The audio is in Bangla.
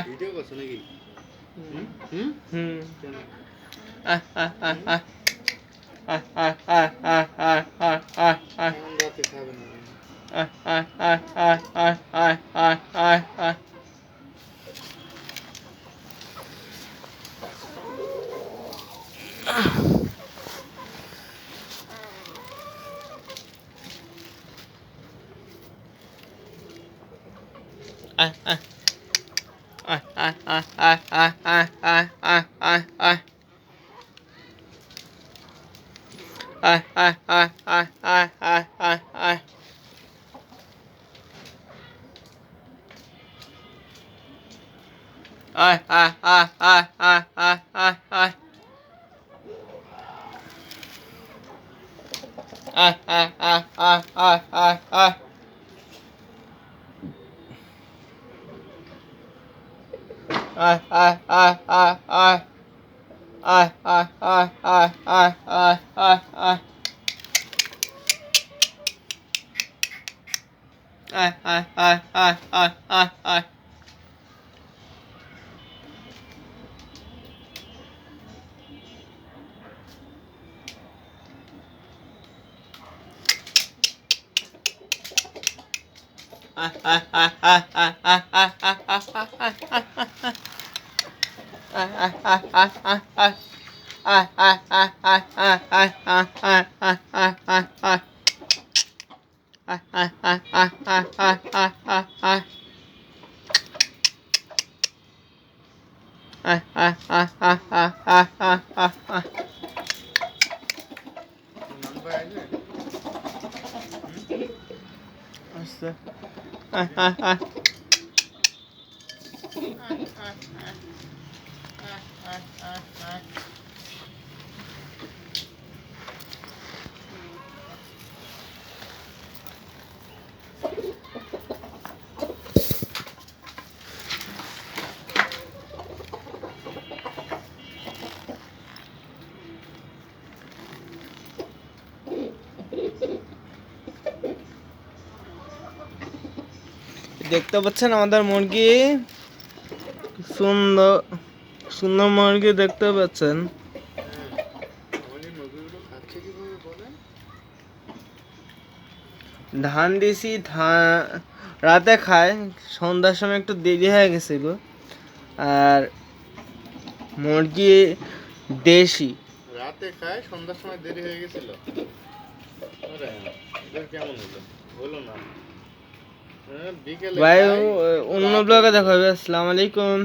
ভিডিও করছো নাকি? এখন রাতে খাবে না। দেখতে পাচ্ছেন আমাদের মুরগি, সুন্দর সুন্দর মুরগি দেখতে পাচ্ছেন। ধান দিছি, রাতে খায়, সন্ধ্যার সময় একটু দেরি হয়ে গেছিল। আর মুরগি দেশি, রাতে খায়, সন্ধ্যার সময় দেরি হয়ে গেছিল। কেমন হলো? হলো না। ভাই অন্য ব্লগে দেখা হবে। আসসালামু আলাইকুম।